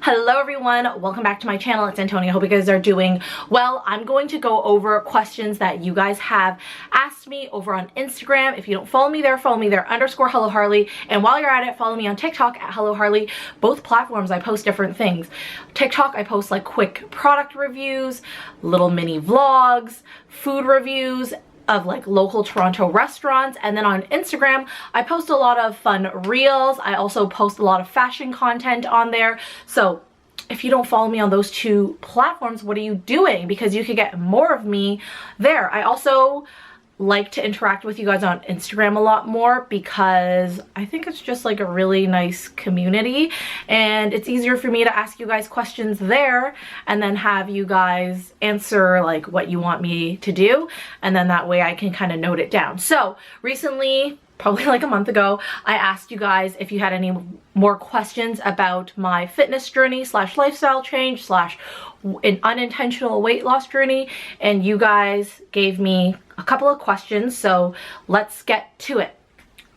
Hello everyone, welcome back to my channel. It's Antonia. Hope you guys are doing well. I'm going to go over questions that you guys have asked me over on Instagram. If you don't follow me there, _ Hello Harley. And while you're at it, follow me on TikTok at Hello Harley. Both platforms I post different things. TikTok I post like quick product reviews, little mini vlogs, food reviews of like local Toronto restaurants, and then on Instagram I post a lot of fun reels. I also post a lot of fashion content on there. So if you don't follow me on those two platforms, what are you doing? Because you could get more of me there. I also like to interact with you guys on Instagram a lot more because I think it's just like a really nice community, and it's easier for me to ask you guys questions there and then have you guys answer like what you want me to do, and then that way I can kind of note it down. So recently, probably like a month ago, I asked you guys if you had any more questions about my fitness journey / lifestyle change / an unintentional weight loss journey, and you guys gave me a couple of questions, so let's get to it.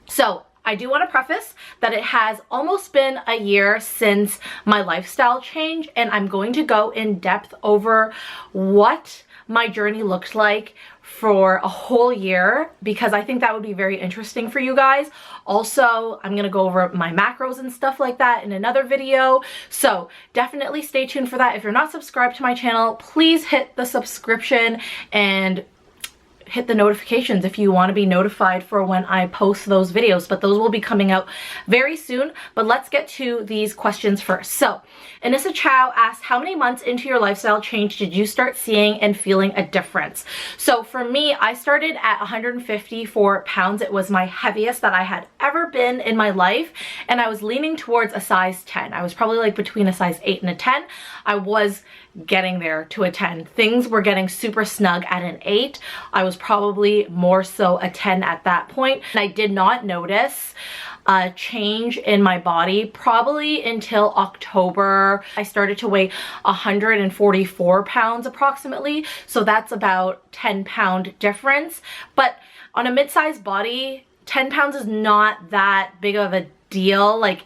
So I do want to preface that it has almost been a year since my lifestyle change, and I'm going to go in depth over what my journey looked like for a whole year, because I think that would be very interesting for you guys. Also, I'm gonna go over my macros and stuff like that in another video, so definitely stay tuned for that. If you're not subscribed to my channel, please hit the subscription and hit the notifications if you want to be notified for when I post those videos, but those will be coming out very soon. But let's get to these questions first. So Anissa Chow asked, how many months into your lifestyle change did you start seeing and feeling a difference? So for me, I started at 154 pounds. It was my heaviest that I had ever been in my life, and I was leaning towards a size 10. I was probably like between a size 8 and a 10. I was getting there to a 10. Things were getting super snug at an 8. I was probably more so a 10 at that point. And I did not notice a change in my body probably until October. I started to weigh 144 pounds approximately, so that's about 10-pound difference. But on a mid-sized body, 10 pounds is not that big of a deal. Like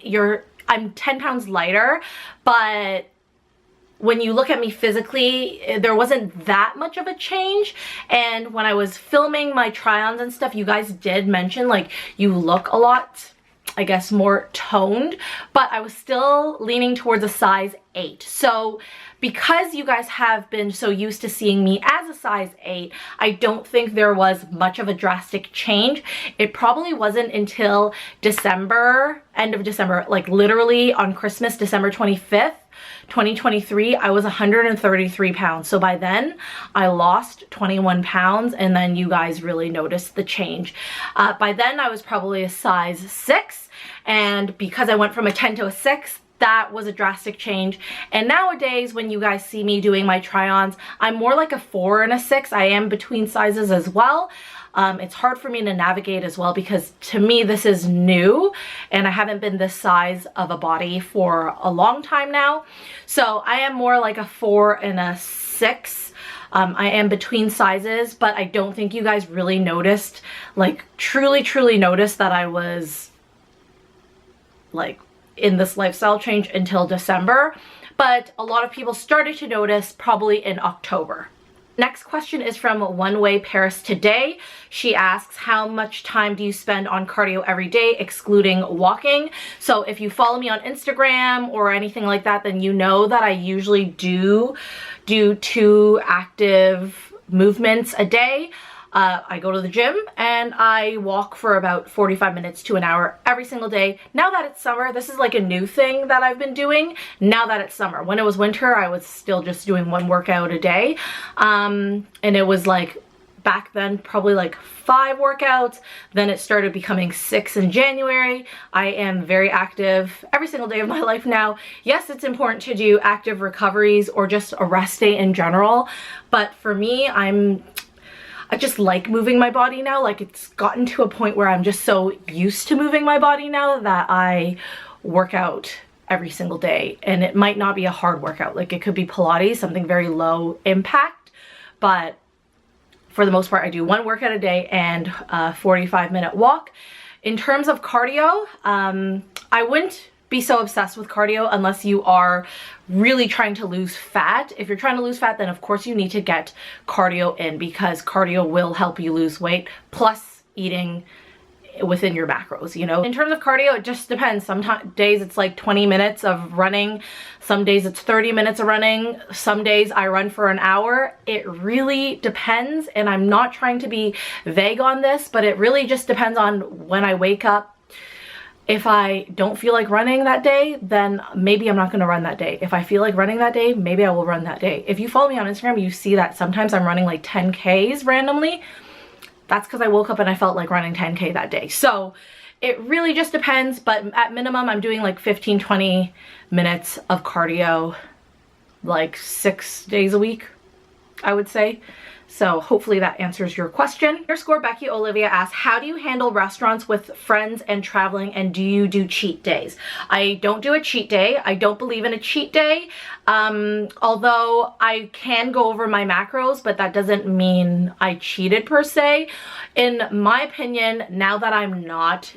I'm 10 pounds lighter, but when you look at me physically, there wasn't that much of a change. And when I was filming my try-ons and stuff, you guys did mention like you look a lot, I guess, more toned, but I was still leaning towards a size 8. So because you guys have been so used to seeing me as a size 8, I don't think there was much of a drastic change. It probably wasn't until December, end of December, like literally on Christmas, December 25th, 2023, I was 133 pounds. So by then I lost 21 pounds, and then you guys really noticed the change. By then I was probably a size 6, and because I went from a 10 to a 6, that was a drastic change. And nowadays when you guys see me doing my try-ons, I'm more like a 4 and a 6. I am between sizes as well. It's hard for me to navigate as well because to me this is new and I haven't been this size of a body for a long time now. So I am more like a 4 and a 6. I am between sizes, but I don't think you guys really noticed, like truly noticed that I was like in this lifestyle change until December. But a lot of people started to notice probably in October. Next question is from One Way Paris Today. She asks, how much time do you spend on cardio every day, excluding walking? So if you follow me on Instagram or anything like that, then you know that I usually do 2 active movements a day. I go to the gym and I walk for about 45 minutes to an hour every single day. Now that it's summer, this is like a new thing that I've been doing now that it's summer. When it was winter, I was still just doing 1 workout a day. And it was like back then probably like 5 workouts. Then it started becoming 6 in January. I am very active every single day of my life now. Yes, it's important to do active recoveries or just a rest day in general. But for me, I just like moving my body now. Like it's gotten to a point where I'm just so used to moving my body now that I work out every single day. And it might not be a hard workout. Like it could be Pilates, something very low impact. But for the most part, I do 1 workout a day and a 45-minute walk. In terms of cardio, I wouldn't be so obsessed with cardio unless you are really trying to lose fat. If you're trying to lose fat, then of course you need to get cardio in, because cardio will help you lose weight, plus eating within your macros, you know. In terms of cardio, it just depends. Some days it's like 20 minutes of running, some days it's 30 minutes of running, some days I run for an hour. It really depends, and I'm not trying to be vague on this, but it really just depends on when I wake up. If I don't feel like running that day, then maybe I'm not going to run that day. If I feel like running that day, maybe I will run that day. If you follow me on Instagram, you see that sometimes I'm running like 10Ks randomly. That's because I woke up and I felt like running 10K that day. So it really just depends, but at minimum I'm doing like 15-20 minutes of cardio like 6 days a week, I would say. So hopefully that answers your question. _ Becky Olivia asks, how do you handle restaurants with friends and traveling, and do you do cheat days? I don't do a cheat day. I don't believe in a cheat day. Although I can go over my macros, but that doesn't mean I cheated per se. In my opinion, now that I'm not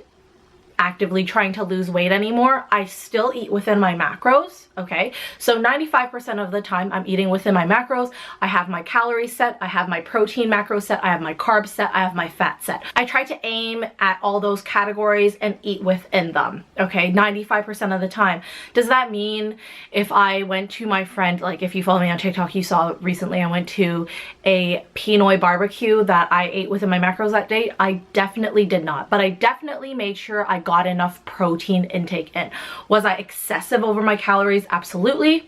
actively trying to lose weight anymore, I still eat within my macros, okay? So 95% of the time I'm eating within my macros. I have my calories set, I have my protein macro set, I have my carbs set, I have my fat set. I try to aim at all those categories and eat within them, okay? 95% of the time. Does that mean if I went to my friend, like if you follow me on TikTok, you saw recently I went to a Pinoy barbecue that I ate within my macros that day? I definitely did not, but I definitely made sure I got enough protein intake in. Was I excessive over my calories? Absolutely.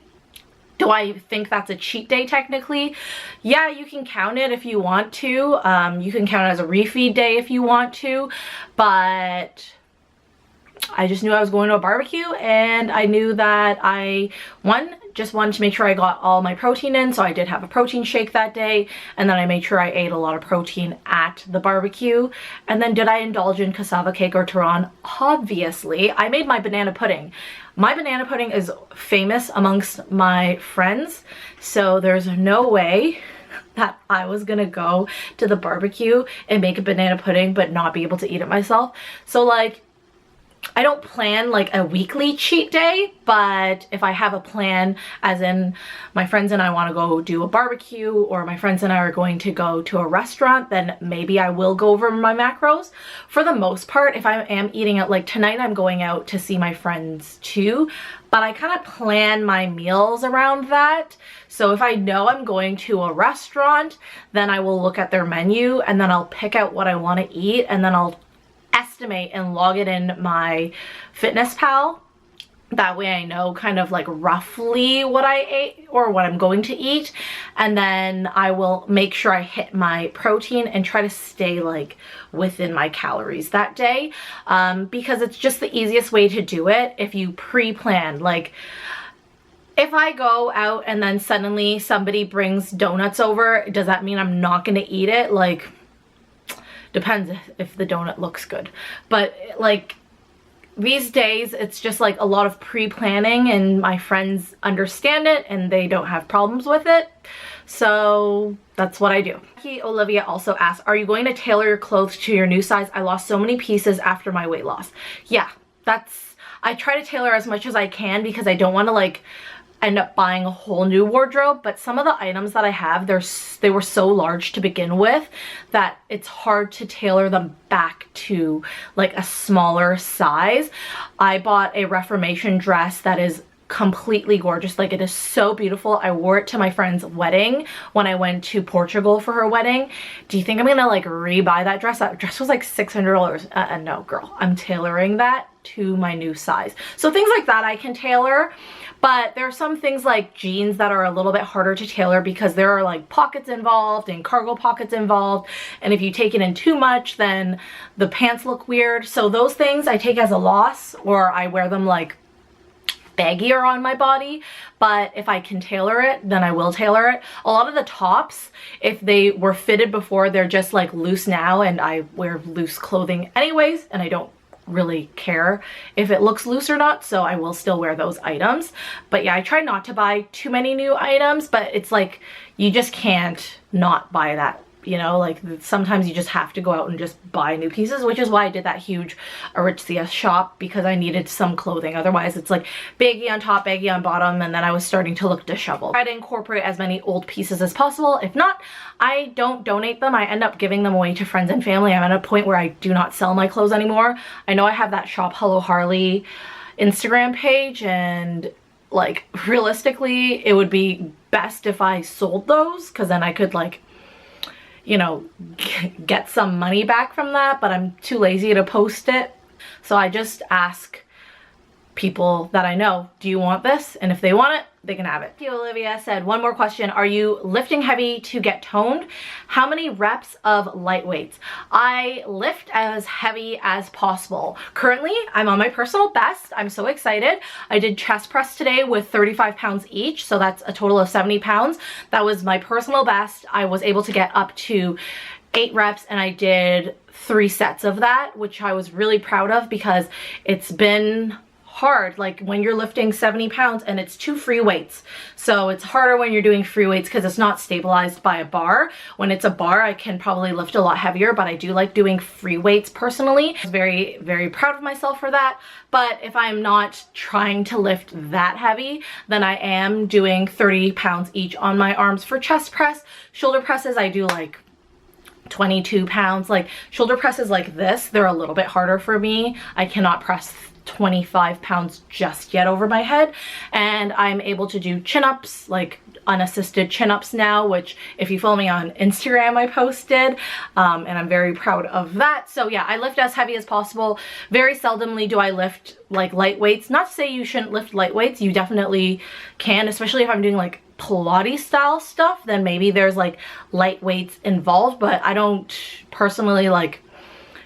Do I think that's a cheat day technically? Yeah, you can count it if you want to. You can count it as a refeed day if you want to, but I just knew I was going to a barbecue, and I knew that I, just wanted to make sure I got all my protein in, so I did have a protein shake that day, and then I made sure I ate a lot of protein at the barbecue. And then did I indulge in cassava cake or turon? Obviously. I made my banana pudding. My banana pudding is famous amongst my friends, so there's no way that I was gonna go to the barbecue and make a banana pudding but not be able to eat it myself. So like, I don't plan like a weekly cheat day, but if I have a plan, as in my friends and I want to go do a barbecue, or my friends and I are going to go to a restaurant, then maybe I will go over my macros. For the most part, if I am eating out, like tonight I'm going out to see my friends too, but I kind of plan my meals around that. So if I know I'm going to a restaurant, then I will look at their menu and then I'll pick out what I want to eat, and then I'll estimate and log it in my FitnessPal. That way I know kind of like roughly what I ate or what I'm going to eat, and then I will make sure I hit my protein and try to stay like within my calories that day, because it's just the easiest way to do it if you pre-plan. Like if I go out and then suddenly somebody brings donuts over, does that mean I'm not gonna eat it? Like, depends if the donut looks good. But like these days it's just like a lot of pre-planning, and my friends understand it and they don't have problems with it. So that's what I do. Olivia also asks, are you going to tailor your clothes to your new size? I lost so many pieces after my weight loss. Yeah, I try to tailor as much as I can, because I don't want to like end up buying a whole new wardrobe. But some of the items that I have, they were so large to begin with that it's hard to tailor them back to like a smaller size. I bought a Reformation dress that is completely gorgeous. Like, it is so beautiful. I wore it to my friend's wedding when I went to Portugal for her wedding. Do you think I'm gonna like rebuy that dress? That dress was like $600. No girl, I'm tailoring that to my new size. So things like that I can tailor. But there are some things like jeans that are a little bit harder to tailor, because there are like pockets involved and cargo pockets involved, and if you take it in too much, then the pants look weird. So those things I take as a loss, or I wear them like baggier on my body. But if I can tailor it, then I will tailor it. A lot of the tops, if they were fitted before, they're just like loose now, and I wear loose clothing anyways, and I don't really care if it looks loose or not, so I will still wear those items. But yeah, I try not to buy too many new items, but it's like you just can't not buy that you know, like sometimes you just have to go out and just buy new pieces, which is why I did that huge Aritzia shop, because I needed some clothing. Otherwise it's like baggy on top, baggy on bottom, and then I was starting to look disheveled. I try to incorporate as many old pieces as possible. If not, I don't donate them. I end up giving them away to friends and family. I'm at a point where I do not sell my clothes anymore. I know I have that Shop Hello Harley Instagram page, and like realistically it would be best if I sold those, because then I could, like, you know, get some money back from that, but I'm too lazy to post it. So I just ask people that I know, do you want this? And if they want it, they can have it. Olivia said, one more question. Are you lifting heavy to get toned? How many reps of light weights? I lift as heavy as possible. Currently, I'm on my personal best. I'm so excited. I did chest press today with 35 pounds each, so that's a total of 70 pounds. That was my personal best. I was able to get up to 8 reps, and I did 3 sets of that, which I was really proud of, because it's been hard, like when you're lifting 70 pounds and it's 2 free weights. So it's harder when you're doing free weights because it's not stabilized by a bar. When it's a bar, I can probably lift a lot heavier, but I do like doing free weights personally. I was very, very proud of myself for that. But if I'm not trying to lift that heavy, then I am doing 30 pounds each on my arms for chest press. Shoulder presses, I do like 22 pounds. Like shoulder presses like this, they're a little bit harder for me. I cannot press 25 pounds just yet over my head, and I'm able to do chin-ups, like unassisted chin-ups now, which if you follow me on Instagram I posted, and I'm very proud of that. So yeah, I lift as heavy as possible. Very seldomly do I lift like light weights. Not to say you shouldn't lift light weights, you definitely can, especially if I'm doing like Pilates style stuff, then maybe there's like light weights involved, but I don't personally like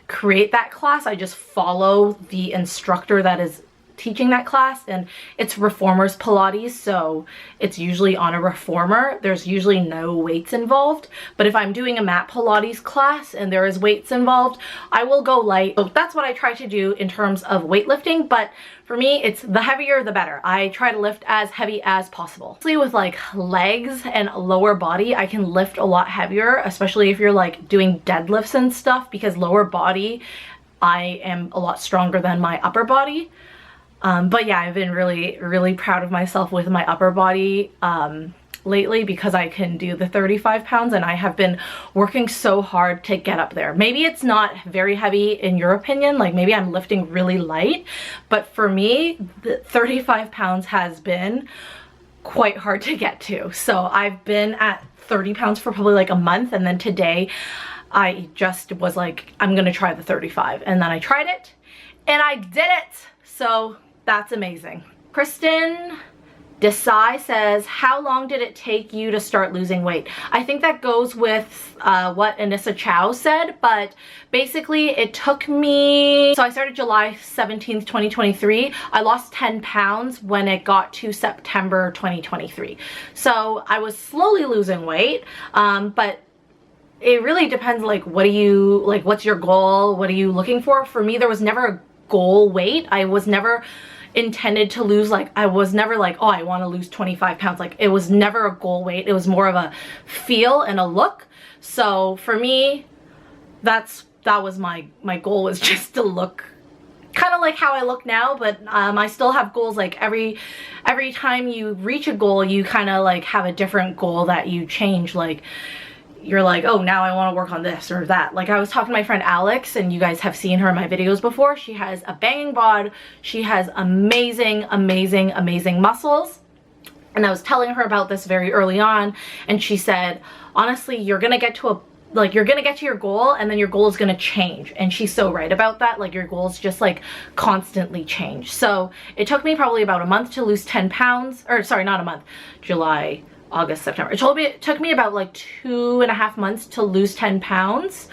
create that class. I just follow the instructor that is teaching that class, and it's reformers Pilates, so it's usually on a reformer. There's usually no weights involved, but if I'm doing a mat Pilates class and there is weights involved, I will go light. So that's what I try to do in terms of weightlifting, but for me, it's the heavier the better. I try to lift as heavy as possible. Especially with like legs and lower body, I can lift a lot heavier, especially if you're like doing deadlifts and stuff, because lower body, I am a lot stronger than my upper body. But yeah, I've been really, really proud of myself with my upper body lately, because I can do the 35 pounds, and I have been working so hard to get up there. Maybe it's not very heavy in your opinion, like maybe I'm lifting really light, but for me, the 35 pounds has been quite hard to get to. So I've been at 30 pounds for probably like a month, and then today I just was like, I'm gonna try the 35, and then I tried it and I did it. So that's amazing. Kristen Desai says, how long did it take you to start losing weight? I think that goes with what Anissa Chow said, but basically it took me, so I started July 17th, 2023. I lost 10 pounds when it got to September 2023. So I was slowly losing weight, but it really depends, like what do you, like what's your goal? What are you looking for? For me, there was never a goal weight. I was never intended to lose, like I was never like, oh, I want to lose 25 pounds. Like it was never a goal weight. It was more of a feel and a look. So for me, that was my goal, was just to look kind of like how I look now, but I still have goals. Like every time you reach a goal, you kind of like have a different goal that you change. Like you're like, oh, now I want to work on this or that. Like I was talking to my friend Alex, and you guys have seen her in my videos before. She has a banging bod. She has amazing, amazing, amazing muscles. And I was telling her about this very early on, and she said, honestly, you're gonna get to you're gonna get to your goal, and then your goal is gonna change. And she's so right about that. Like your goals just like constantly change. So it took me probably about a month to lose 10 pounds, or sorry, not a month, July, August, September. It took me about like 2.5 months to lose 10 pounds.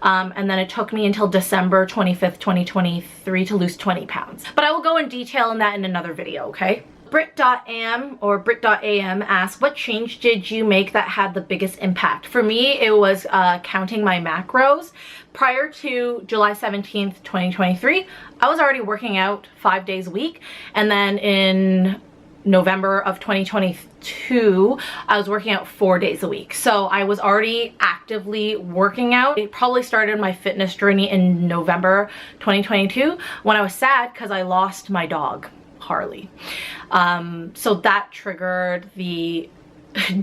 And then it took me until December 25th, 2023 to lose 20 pounds. But I will go in detail in that in another video, okay? Brit.am or Brit.am asks, what change did you make that had the biggest impact? For me, it was counting my macros. Prior to July 17th, 2023, I was already working out 5 days a week. And then in November of 2022, I was working out 4 days a week. So I was already active actively working out. It probably started my fitness journey in November 2022 when I was sad because I lost my dog, Harley. So that triggered the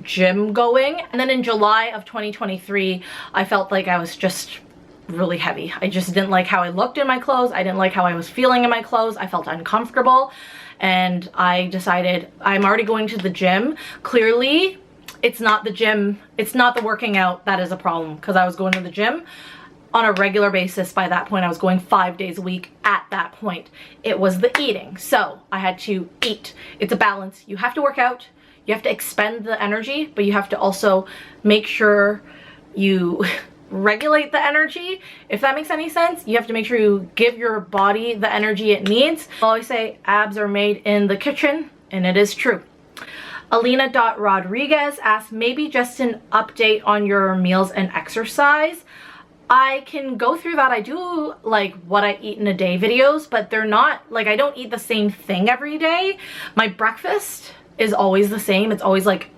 gym going. And then in July of 2023, I felt like I was just really heavy. I just didn't like how I looked in my clothes. I didn't like how I was feeling in my clothes. I felt uncomfortable, and I decided I'm already going to the gym. Clearly, it's not the gym, it's not the working out that is a problem, because I was going to the gym on a regular basis. By that point, I was going 5 days a week. At that point, it was the eating. So I had to eat. It's a balance. You have to work out, you have to expend the energy, but you have to also make sure you regulate the energy, if that makes any sense. You have to make sure you give your body the energy it needs. I always say abs are made in the kitchen, and it is true. Alina.Rodriguez asked, maybe just an update on your meals and exercise. I can go through that. I do like what I eat in a day videos, but they're not like, I don't eat the same thing every day. My breakfast is always the same. It's always like,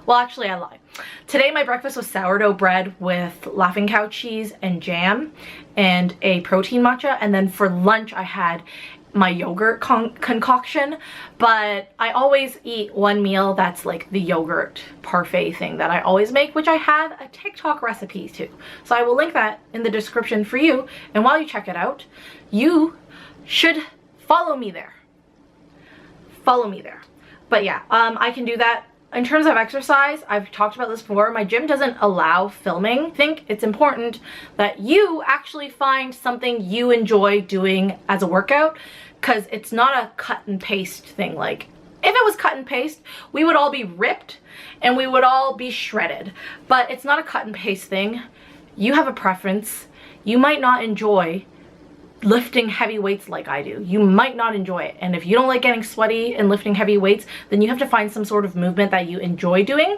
well, actually I lie. Today my breakfast was sourdough bread with Laughing Cow cheese and jam and a protein matcha, and then for lunch I had my yogurt concoction. But I always eat one meal that's like the yogurt parfait thing that I always make, which I have a TikTok recipe too. So I will link that in the description for you, and while you check it out, you should follow me there. Follow me there. But yeah, I can do that. In terms of exercise, I've talked about this before, my gym doesn't allow filming. I think it's important that you actually find something you enjoy doing as a workout, because it's not a cut and paste thing. Like, if it was cut and paste, we would all be ripped and we would all be shredded. But it's not a cut and paste thing. You have a preference. You might not enjoy lifting heavy weights like I do. You might not enjoy it. And if you don't like getting sweaty and lifting heavy weights, then you have to find some sort of movement that you enjoy doing.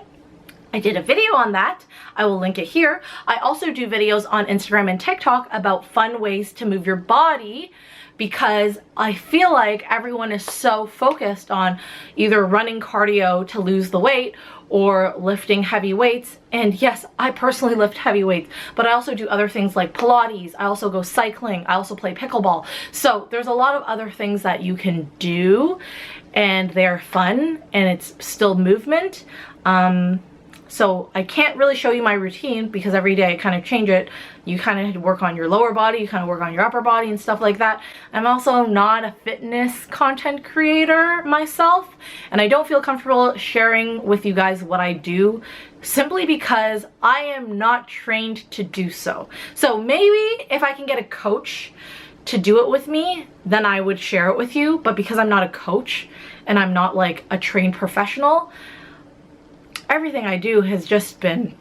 I did a video on that. I will link it here. I also do videos on Instagram and TikTok about fun ways to move your body, because I feel like everyone is so focused on either running cardio to lose the weight or lifting heavy weights. And yes, I personally lift heavy weights, but I also do other things like Pilates. I also go cycling. I also play pickleball. So there's a lot of other things that you can do, and they're fun, and it's still movement. So I can't really show you my routine because every day I kind of change it. You kind of work on your lower body, you kind of work on your upper body and stuff like that. I'm also not a fitness content creator myself, and I don't feel comfortable sharing with you guys what I do simply because I am not trained to do so. So maybe if I can get a coach to do it with me, then I would share it with you. But because I'm not a coach and I'm not like a trained professional, everything I do has just been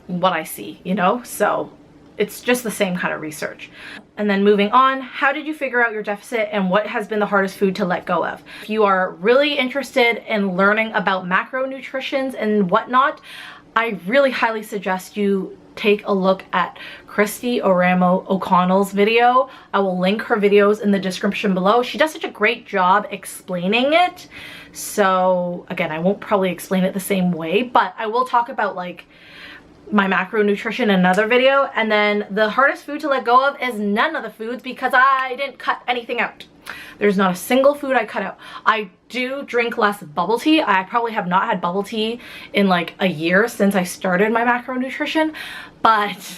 what I see, you know? So it's just the same kind of research. And then moving on, how did you figure out your deficit and what has been the hardest food to let go of? If you are really interested in learning about macronutrition and whatnot, I really highly suggest you take a look at KRISTI ERAMO O'Connell's video. I will link her videos in the description below. She does such a great job explaining it. So again, I won't probably explain it the same way, but I will talk about like my macronutrition in another video. And then the hardest food to let go of is none of the foods, because I didn't cut anything out. There's not a single food I cut out. I do drink less bubble tea. I probably have not had bubble tea in like a year since I started my macronutrition, but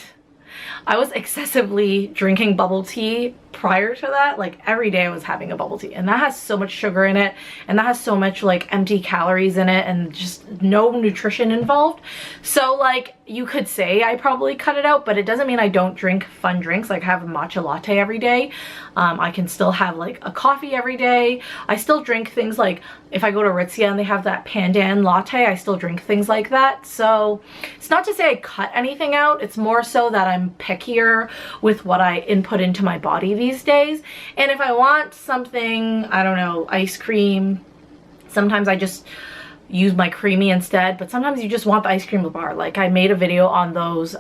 I was excessively drinking bubble tea prior to that. Like every day I was having a bubble tea, and that has so much sugar in it, and that has so much like empty calories in it, and just no nutrition involved. So like you could say I probably cut it out, but it doesn't mean I don't drink fun drinks. Like I have a matcha latte every day. I can still have like a coffee every day. I still drink things like, if I go to Aritzia and they have that pandan latte, I still drink things like that. So it's not to say I cut anything out. It's more so that I'm pickier with what I input into my body these days. And if I want something, I don't know, ice cream, sometimes I just use my creamy instead, but sometimes you just want the ice cream bar. Like I made a video on those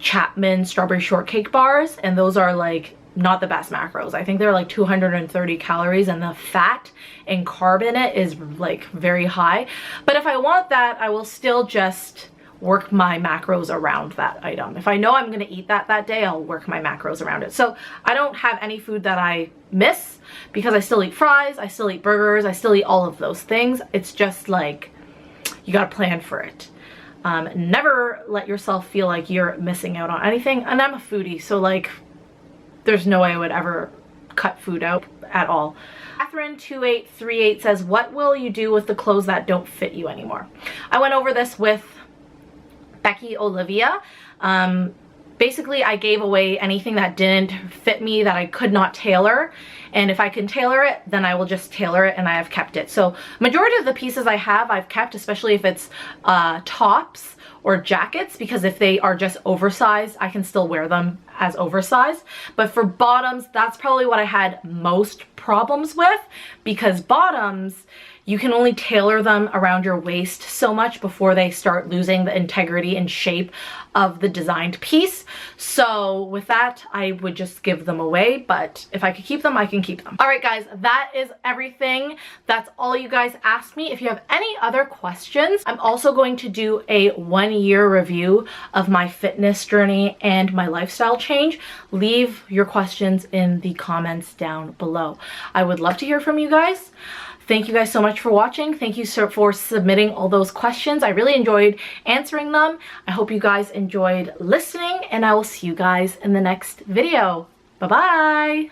Chapman strawberry shortcake bars, and those are like not the best macros. I think they're like 230 calories, and the fat and carb in it is like very high. But if I want that, I will still just work my macros around that item. If I know I'm gonna eat that day, I'll work my macros around it. So I don't have any food that I miss because I still eat fries, I still eat burgers, I still eat all of those things. It's just like, you gotta plan for it. Never let yourself feel like you're missing out on anything. And I'm a foodie, so like, there's no way I would ever cut food out at all. Catherine2838 says, what will you do with the clothes that don't fit you anymore? I went over this with Becky Olivia. Basically, I gave away anything that didn't fit me, that I could not tailor. And if I can tailor it, then I will just tailor it, and I have kept it. So majority of the pieces I have, I've kept, especially if it's tops or jackets, because if they are just oversized, I can still wear them as oversized. But for bottoms, that's probably what I had most problems with, because bottoms, you can only tailor them around your waist so much before they start losing the integrity and shape of the designed piece. So with that, I would just give them away, but if I could keep them, I can keep them. All right, guys, that is everything. That's all you guys asked me. If you have any other questions, I'm also going to do a 1-year review of my fitness journey and my lifestyle change. Leave your questions in the comments down below. I would love to hear from you guys. Thank you guys so much for watching. Thank you for submitting all those questions. I really enjoyed answering them. I hope you guys enjoyed listening, and I will see you guys in the next video. Bye-bye.